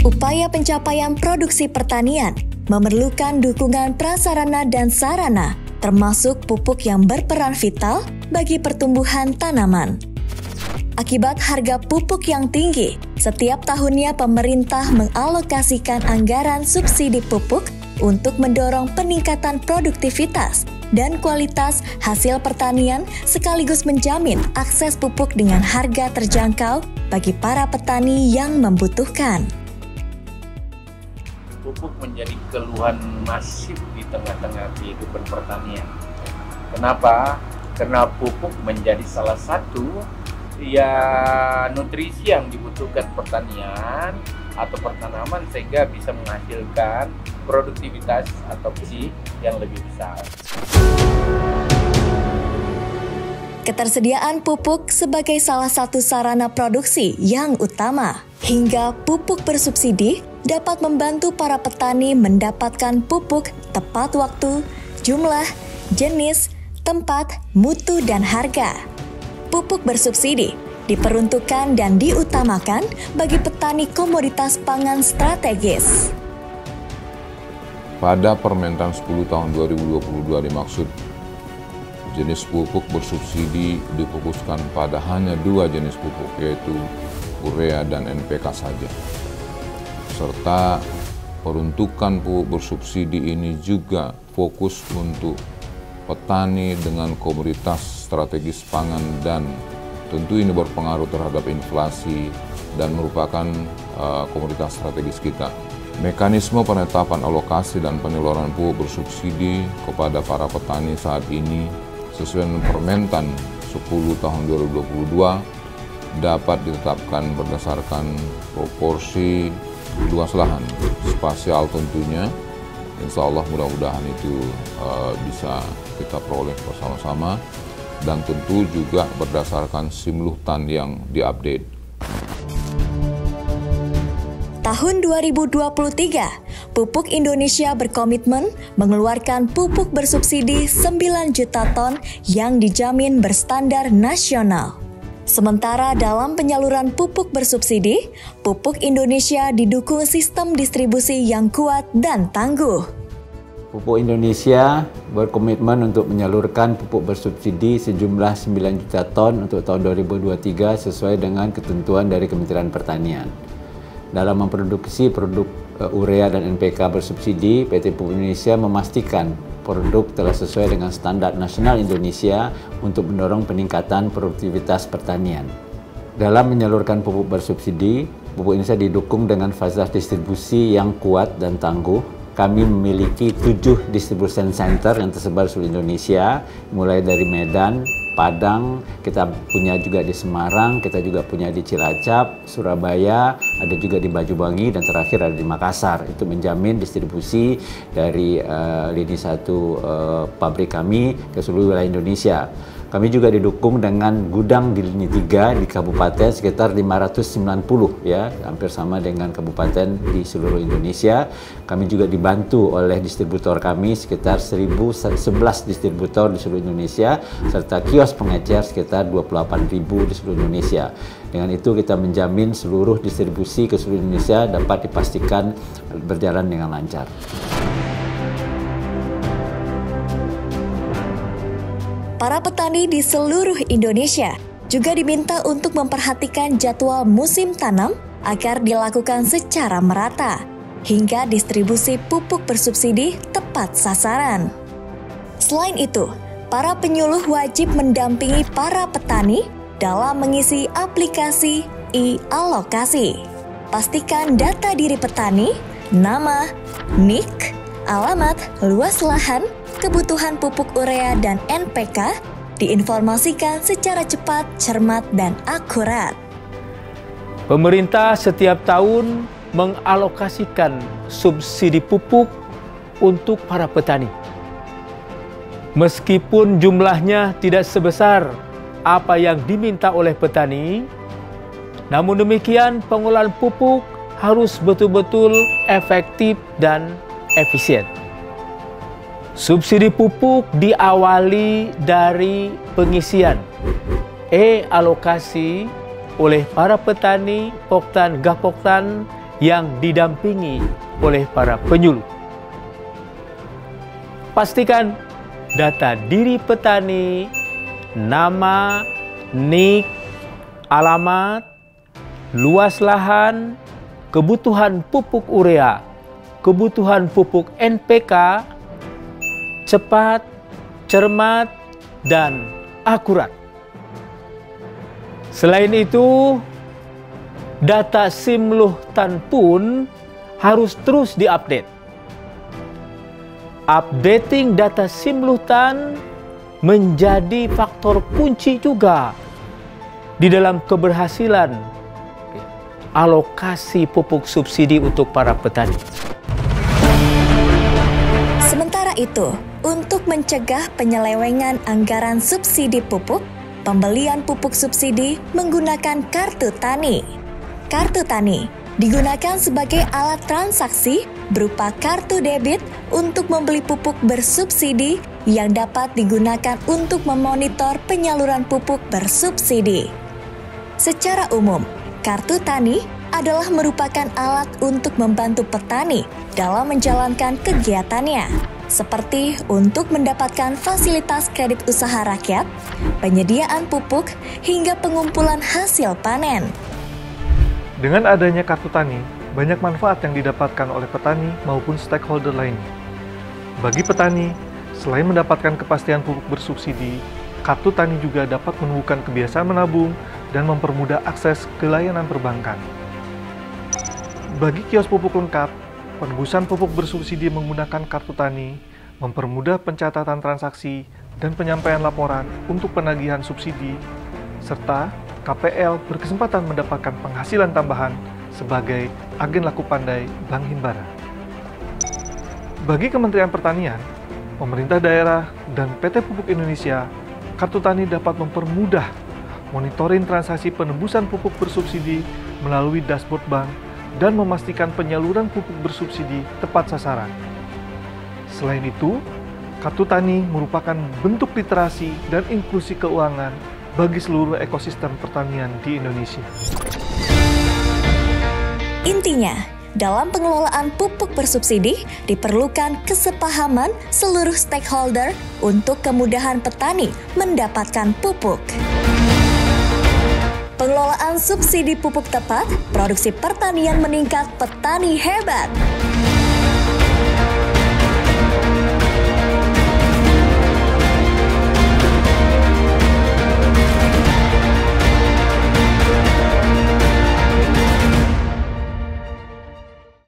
Upaya pencapaian produksi pertanian memerlukan dukungan prasarana dan sarana, termasuk pupuk yang berperan vital bagi pertumbuhan tanaman. Akibat harga pupuk yang tinggi, setiap tahunnya pemerintah mengalokasikan anggaran subsidi pupuk untuk mendorong peningkatan produktivitas dan kualitas hasil pertanian sekaligus menjamin akses pupuk dengan harga terjangkau bagi para petani yang membutuhkan. Pupuk menjadi keluhan masif di tengah-tengah kehidupan pertanian. Kenapa? Karena pupuk menjadi salah satu nutrisi yang dibutuhkan pertanian atau pertanaman sehingga bisa menghasilkan produktivitas atau produksi yang lebih besar. Ketersediaan pupuk sebagai salah satu sarana produksi yang utama, hingga pupuk bersubsidi dapat membantu para petani mendapatkan pupuk tepat waktu, jumlah, jenis, tempat, mutu, dan harga. Pupuk bersubsidi diperuntukkan dan diutamakan bagi petani komoditas pangan strategis. Pada Permentan 10 tahun 2022 dimaksud jenis pupuk bersubsidi difokuskan pada hanya 2 jenis pupuk, yaitu urea dan NPK saja. Serta peruntukan pupuk bersubsidi ini juga fokus untuk petani dengan komoditas strategis pangan, dan tentu ini berpengaruh terhadap inflasi dan merupakan komoditas strategis kita. Mekanisme penetapan alokasi dan penyaluran pupuk bersubsidi kepada para petani saat ini sesuai dengan Permentan 10 tahun 2022 dapat ditetapkan berdasarkan proporsi luas lahan, spasial tentunya. Insya Allah mudah-mudahan itu bisa kita peroleh bersama-sama, dan tentu juga berdasarkan simultan yang diupdate. Tahun 2023, Pupuk Indonesia berkomitmen mengeluarkan pupuk bersubsidi 9 juta ton yang dijamin berstandar nasional. Sementara dalam penyaluran pupuk bersubsidi, Pupuk Indonesia didukung sistem distribusi yang kuat dan tangguh. Pupuk Indonesia berkomitmen untuk menyalurkan pupuk bersubsidi sejumlah 9 juta ton untuk tahun 2023 sesuai dengan ketentuan dari Kementerian Pertanian. Dalam memproduksi produk urea dan NPK bersubsidi, PT Pupuk Indonesia memastikan produk telah sesuai dengan standar nasional Indonesia untuk mendorong peningkatan produktivitas pertanian. Dalam menyalurkan pupuk bersubsidi, Pupuk Indonesia didukung dengan fasilitas distribusi yang kuat dan tangguh. Kami memiliki 7 distribution center yang tersebar di seluruh Indonesia, mulai dari Medan, Padang, kita punya juga di Semarang, kita juga punya di Cilacap, Surabaya, ada juga di Banyuwangi, dan terakhir ada di Makassar. Itu menjamin distribusi dari lini 1 pabrik kami ke seluruh wilayah Indonesia. Kami juga didukung dengan gudang di lini 3 di kabupaten sekitar 590, ya, hampir sama dengan kabupaten di seluruh Indonesia. Kami juga dibantu oleh distributor kami sekitar 1011 distributor di seluruh Indonesia, serta kios pengecer sekitar 28.000 di seluruh Indonesia. Dengan itu kita menjamin seluruh distribusi ke seluruh Indonesia dapat dipastikan berjalan dengan lancar. Para petani di seluruh Indonesia juga diminta untuk memperhatikan jadwal musim tanam agar dilakukan secara merata, hingga distribusi pupuk bersubsidi tepat sasaran. Selain itu, para penyuluh wajib mendampingi para petani dalam mengisi aplikasi e-alokasi. Pastikan data diri petani, nama, NIK, alamat, luas lahan, kebutuhan pupuk urea dan NPK diinformasikan secara cepat, cermat, dan akurat. Pemerintah setiap tahun mengalokasikan subsidi pupuk untuk para petani. Meskipun jumlahnya tidak sebesar apa yang diminta oleh petani, namun demikian pengolahan pupuk harus betul-betul efektif dan efisien. Subsidi pupuk diawali dari pengisian e-alokasi oleh para petani Poktan Gapoktan yang didampingi oleh para penyuluh. Pastikan data diri petani, nama, NIK, alamat, luas lahan, kebutuhan pupuk urea, kebutuhan pupuk NPK, cepat, cermat, dan akurat. Selain itu, data Simluhtan pun harus terus diupdate. Updating data Simluhtan menjadi faktor kunci juga di dalam keberhasilan alokasi pupuk subsidi untuk para petani. Sementara itu, untuk mencegah penyelewengan anggaran subsidi pupuk, pembelian pupuk subsidi menggunakan kartu tani. Kartu tani digunakan sebagai alat transaksi berupa kartu debit untuk membeli pupuk bersubsidi yang dapat digunakan untuk memonitor penyaluran pupuk bersubsidi. Secara umum, kartu tani adalah merupakan alat untuk membantu petani dalam menjalankan kegiatannya, seperti untuk mendapatkan fasilitas kredit usaha rakyat, penyediaan pupuk, hingga pengumpulan hasil panen. Dengan adanya kartu tani, banyak manfaat yang didapatkan oleh petani maupun stakeholder lainnya. Bagi petani, selain mendapatkan kepastian pupuk bersubsidi, kartu tani juga dapat menumbuhkan kebiasaan menabung dan mempermudah akses ke layanan perbankan. Bagi kios pupuk lengkap, penebusan pupuk bersubsidi menggunakan kartu tani mempermudah pencatatan transaksi dan penyampaian laporan untuk penagihan subsidi, serta KPL berkesempatan mendapatkan penghasilan tambahan sebagai agen laku pandai Bank Himbara. Bagi Kementerian Pertanian, pemerintah daerah, dan PT Pupuk Indonesia, kartu tani dapat mempermudah monitoring transaksi penebusan pupuk bersubsidi melalui dashboard bank dan memastikan penyaluran pupuk bersubsidi tepat sasaran. Selain itu, kartu tani merupakan bentuk literasi dan inklusi keuangan bagi seluruh ekosistem pertanian di Indonesia. Intinya, dalam pengelolaan pupuk bersubsidi diperlukan kesepahaman seluruh stakeholder untuk kemudahan petani mendapatkan pupuk. Pengelolaan subsidi pupuk tepat, produksi pertanian meningkat, petani hebat.